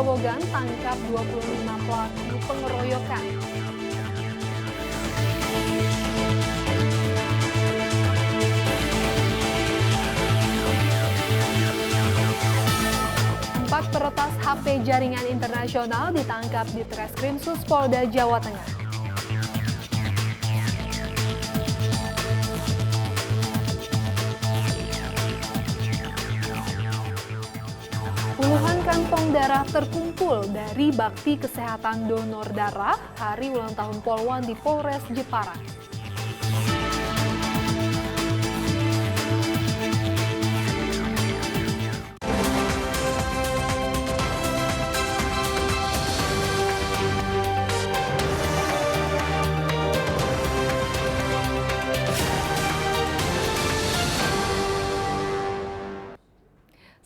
Grobogan tangkap 25 pelaku pengeroyokan. Empat peretas HP jaringan internasional ditangkap di Treskrimsus Polda Jawa Tengah. Puluhan kantong darah terkumpul dari bakti kesehatan donor darah hari ulang tahun Polwan di Polres Jepara.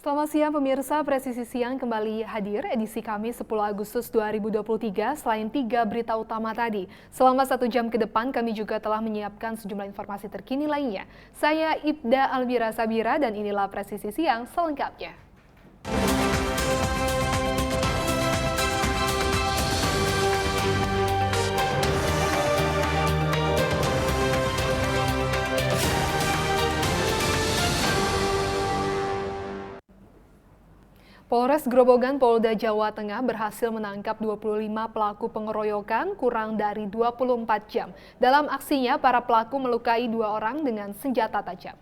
Selamat siang pemirsa, Presisi Siang kembali hadir edisi Kamis 10 Agustus 2023 selain 3 berita utama tadi. Selama 1 jam ke depan kami juga telah menyiapkan sejumlah informasi terkini lainnya. Saya Ibda Almira Sabira dan inilah Presisi Siang selengkapnya. Polres Grobogan, Polda Jawa Tengah berhasil menangkap 25 pelaku pengeroyokan kurang dari 24 jam. Dalam aksinya, para pelaku melukai 2 orang dengan senjata tajam.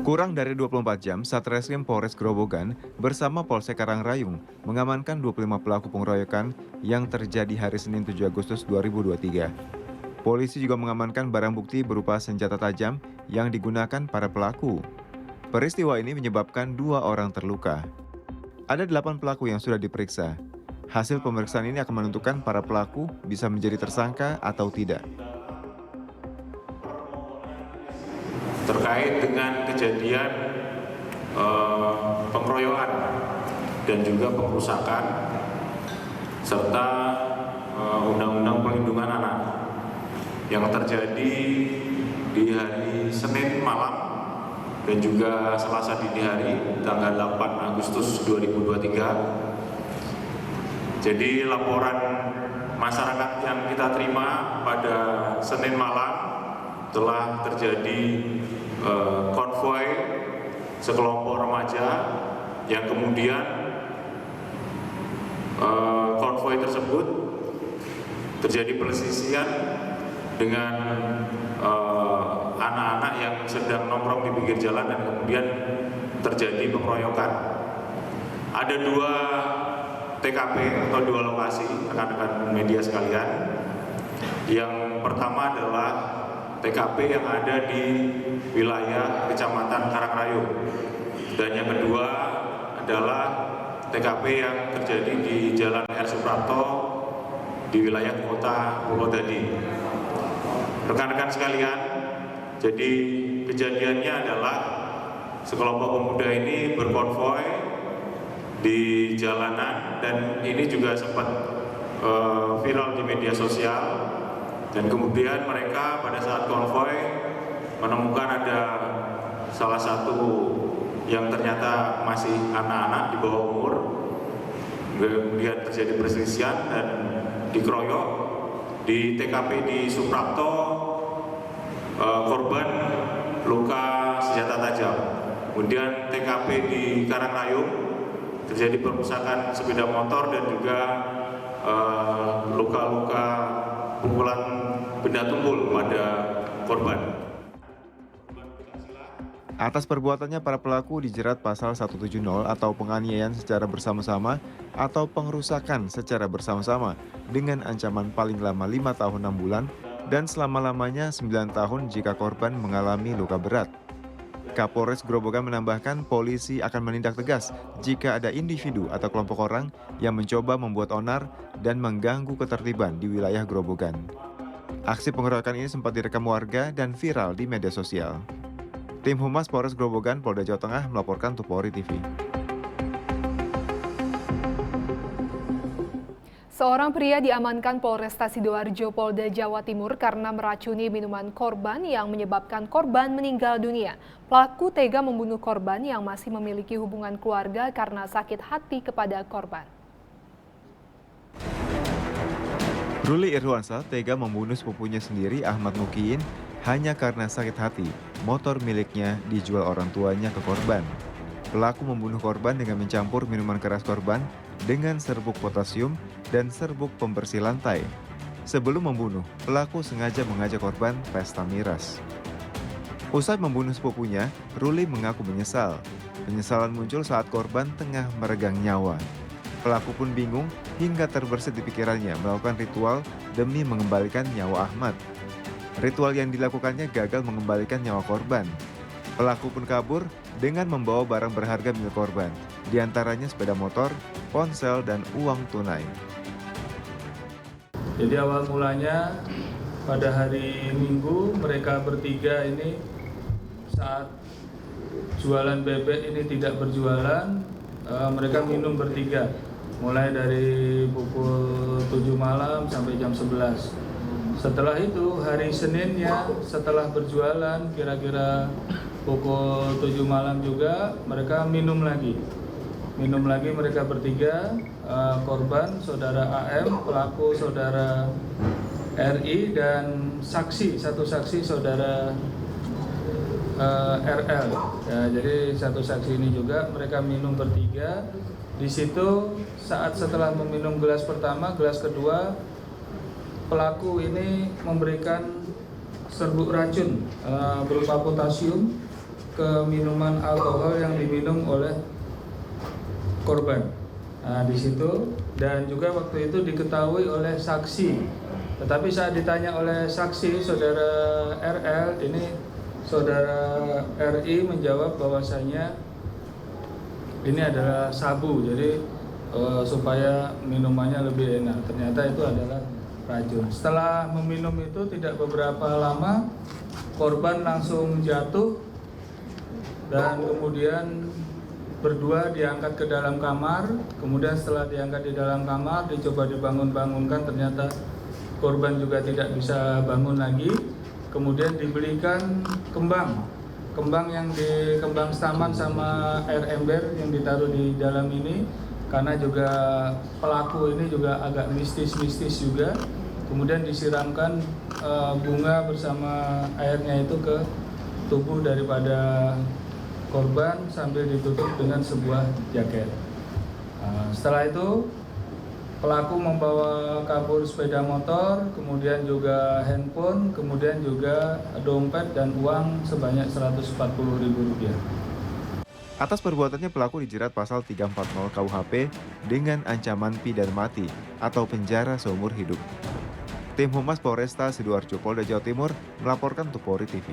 Kurang dari 24 jam, Satreskrim Polres Grobogan bersama Polsek Karangrayung mengamankan 25 pelaku pengeroyokan yang terjadi hari Senin 7 Agustus 2023. Polisi juga mengamankan barang bukti berupa senjata tajam yang digunakan para pelaku. Peristiwa ini menyebabkan 2 orang terluka. Ada 8 pelaku yang sudah diperiksa. Hasil pemeriksaan ini akan menentukan para pelaku bisa menjadi tersangka atau tidak. Terkait dengan kejadian pengeroyokan dan juga pengerusakan serta Undang-Undang Perlindungan Anak yang terjadi di hari Senin malam dan juga Selasa dini hari tanggal 8 Agustus 2023. Jadi laporan masyarakat yang kita terima pada Senin malam telah terjadi konvoi sekelompok remaja yang kemudian konvoi tersebut terjadi perselisihan dengan anak-anak yang sedang nongkrong di pinggir jalan dan kemudian terjadi pengeroyokan. Ada 2 TKP atau 2 lokasi rekan-rekan media sekalian. Yang pertama adalah TKP yang ada di wilayah Kecamatan Karangrayung dan yang kedua adalah TKP yang terjadi di Jalan R. Suprapto di wilayah Kota Purwodadi. Rekan-rekan sekalian, jadi kejadiannya adalah sekelompok pemuda ini berkonvoi di jalanan dan ini juga sempat viral di media sosial. Dan kemudian mereka pada saat konvoi menemukan ada salah satu yang ternyata masih anak-anak di bawah umur. Kemudian terjadi perselisihan dan dikeroyok. Di TKP di Suprapto, korban luka senjata tajam. Kemudian TKP di Karangrayung terjadi perusakan sepeda motor dan juga luka-luka pukulan benda tumpul pada korban. Atas perbuatannya, para pelaku dijerat pasal 170 atau penganiayaan secara bersama-sama atau pengerusakan secara bersama-sama dengan ancaman paling lama 5 tahun 6 bulan dan selama-lamanya 9 tahun jika korban mengalami luka berat. Kapolres Grobogan menambahkan polisi akan menindak tegas jika ada individu atau kelompok orang yang mencoba membuat onar dan mengganggu ketertiban di wilayah Grobogan. Aksi pengeroyokan ini sempat direkam warga dan viral di media sosial. Tim Humas Polres Grobogan, Polda Jawa Tengah melaporkan untuk Polri TV. Seorang pria diamankan Polresta Sidoarjo, Polda Jawa Timur karena meracuni minuman korban yang menyebabkan korban meninggal dunia. Pelaku tega membunuh korban yang masih memiliki hubungan keluarga karena sakit hati kepada korban. Ruli Irwansyah tega membunuh sepupunya sendiri Ahmad Mukiin hanya karena sakit hati. Motor miliknya dijual orang tuanya ke korban. Pelaku membunuh korban dengan mencampur minuman keras korban dengan serbuk potasium dan serbuk pembersih lantai. Sebelum membunuh, pelaku sengaja mengajak korban pesta miras. Usai membunuh sepupunya, Ruli mengaku menyesal. Penyesalan muncul saat korban tengah meregang nyawa. Pelaku pun bingung hingga terbersit di pikirannya melakukan ritual demi mengembalikan nyawa Ahmad. Ritual yang dilakukannya gagal mengembalikan nyawa korban. Pelaku pun kabur dengan membawa barang berharga milik korban, diantaranya sepeda motor, ponsel, dan uang tunai. Jadi awal mulanya pada hari Minggu mereka bertiga ini saat jualan bebek ini tidak berjualan, mereka minum bertiga. Mulai dari pukul 7 malam sampai jam 11. Setelah itu hari Seninnya setelah berjualan kira-kira pukul 7 malam juga mereka minum lagi. Minum lagi mereka bertiga, korban saudara AM, pelaku saudara RI, dan satu saksi saudara RL. Ya, jadi satu saksi ini juga mereka minum bertiga. Di situ setelah meminum gelas pertama, gelas kedua, pelaku ini memberikan serbuk racun berupa potasium ke minuman alkohol yang diminum oleh korban. Nah, di situ dan juga waktu itu diketahui oleh saksi. Tetapi saat ditanya oleh saksi saudara RL, ini saudara RI menjawab bahwasanya ini adalah sabu. Jadi supaya minumannya lebih enak. Ternyata itu adalah racun. Setelah meminum itu tidak beberapa lama korban langsung jatuh dan kemudian berdua diangkat ke dalam kamar. Kemudian setelah diangkat di dalam kamar dicoba dibangun-bangunkan, ternyata korban juga tidak bisa bangun lagi. Kemudian dibelikan kembang yang di kembang staman sama air ember yang ditaruh di dalam ini, karena juga pelaku ini juga agak mistis juga. Kemudian disiramkan bunga bersama airnya itu ke tubuh daripada korban sambil ditutup dengan sebuah jaket. Setelah itu pelaku membawa kabur sepeda motor, kemudian juga handphone, kemudian juga dompet dan uang sebanyak Rp140.000. Atas perbuatannya pelaku dijerat pasal 340 KUHP dengan ancaman pidana mati atau penjara seumur hidup. Tim Humas Polresta Sidoarjo, Polda Jawa Timur melaporkan untuk Polri TV.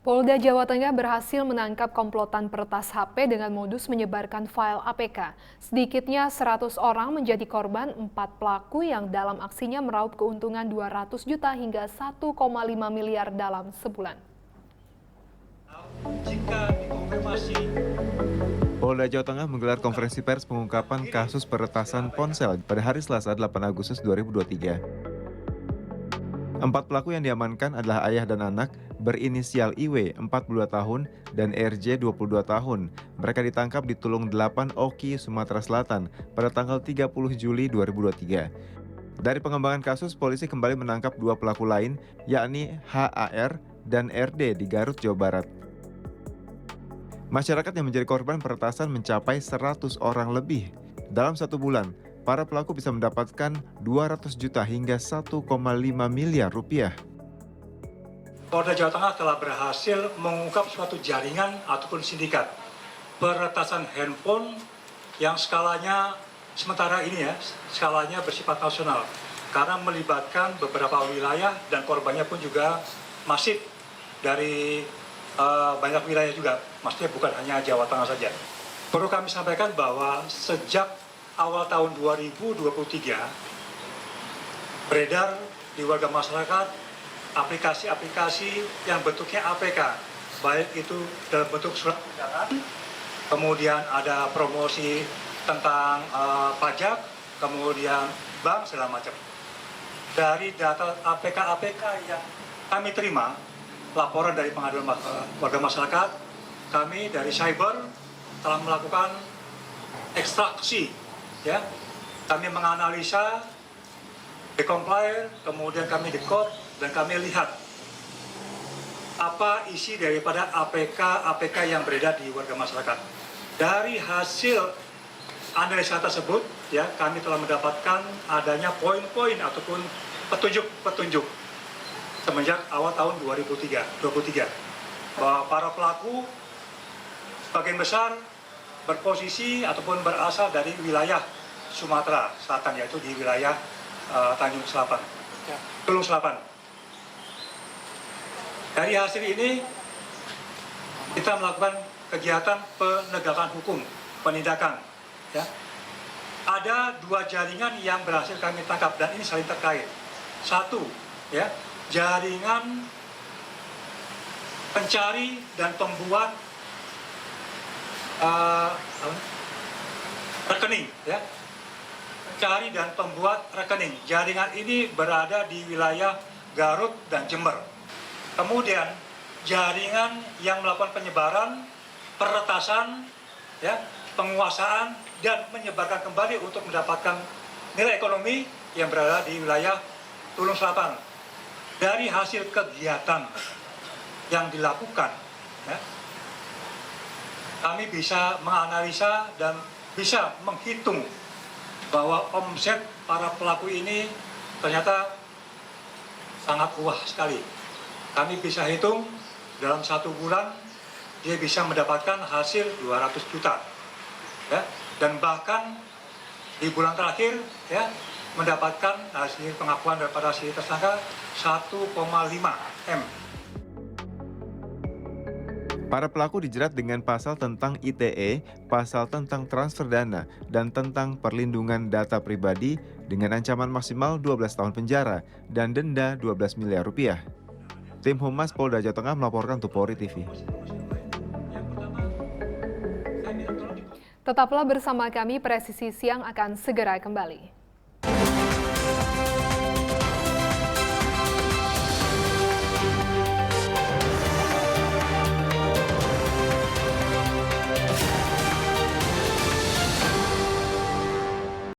Polda Jawa Tengah berhasil menangkap komplotan peretas HP dengan modus menyebarkan file APK. Sedikitnya 100 orang menjadi korban, 4 pelaku yang dalam aksinya meraup keuntungan 200 juta hingga 1,5 miliar dalam sebulan. Polda Jawa Tengah menggelar konferensi pers pengungkapan kasus peretasan ponsel pada hari Selasa 8 Agustus 2023. 4 pelaku yang diamankan adalah ayah dan anak berinisial IW 42 tahun dan RJ 22 tahun. Mereka ditangkap di Tulung 8 Oki, Sumatera Selatan pada tanggal 30 Juli 2023. Dari pengembangan kasus, polisi kembali menangkap 2 pelaku lain, yakni HAR dan RD di Garut, Jawa Barat. Masyarakat yang menjadi korban peretasan mencapai 100 orang lebih. Dalam 1 bulan, para pelaku bisa mendapatkan 200 juta hingga 1,5 miliar rupiah. Polda Jawa Tengah telah berhasil mengungkap suatu jaringan ataupun sindikat peretasan handphone yang skalanya sementara ini skalanya bersifat nasional karena melibatkan beberapa wilayah dan korbannya pun juga masif dari banyak wilayah juga, maksudnya bukan hanya Jawa Tengah saja. Perlu kami sampaikan bahwa sejak awal tahun 2023 beredar di warga masyarakat aplikasi-aplikasi yang bentuknya APK, baik itu dalam bentuk surat undangan, kemudian ada promosi tentang pajak, kemudian bank, segala macam. Dari data APK-APK yang kami terima, laporan dari pengaduan warga masyarakat, kami dari cyber telah melakukan ekstraksi, ya. Kami menganalisa, decompile, kemudian kami decode, dan kami lihat apa isi daripada APK-APK yang beredar di warga masyarakat. Dari hasil analisa tersebut, ya, kami telah mendapatkan adanya poin-poin ataupun petunjuk-petunjuk semenjak awal tahun 2023 bahwa para pelaku sebagian besar berposisi ataupun berasal dari wilayah Sumatera Selatan, yaitu di wilayah Tanjung Selatan, Tulung Selatan. Dari hasil ini kita melakukan kegiatan penegakan hukum, penindakan. Ya. Ada 2 jaringan yang berhasil kami tangkap dan ini saling terkait. 1, ya, jaringan pencari dan pembuat rekening, ya. Pencari dan pembuat rekening. Jaringan ini berada di wilayah Garut dan Jember. Kemudian jaringan yang melakukan penyebaran, peretasan, ya, penguasaan dan menyebarkan kembali untuk mendapatkan nilai ekonomi yang berada di wilayah Tulung Selatan. Dari hasil kegiatan yang dilakukan, ya, kami bisa menganalisa dan bisa menghitung bahwa omset para pelaku ini ternyata sangat wah sekali. Kami bisa hitung dalam 1 bulan dia bisa mendapatkan hasil 200 juta, ya, dan bahkan di bulan terakhir, ya, mendapatkan hasil pengakuan daripada si tersangka 1,5 M. Para pelaku dijerat dengan pasal tentang ITE, pasal tentang transfer dana, dan tentang perlindungan data pribadi dengan ancaman maksimal 12 tahun penjara dan denda 12 miliar rupiah. Tim Humas Polda Jawa Tengah melaporkan untuk Polri TV. Tetaplah bersama kami, Presisi Siang akan segera kembali.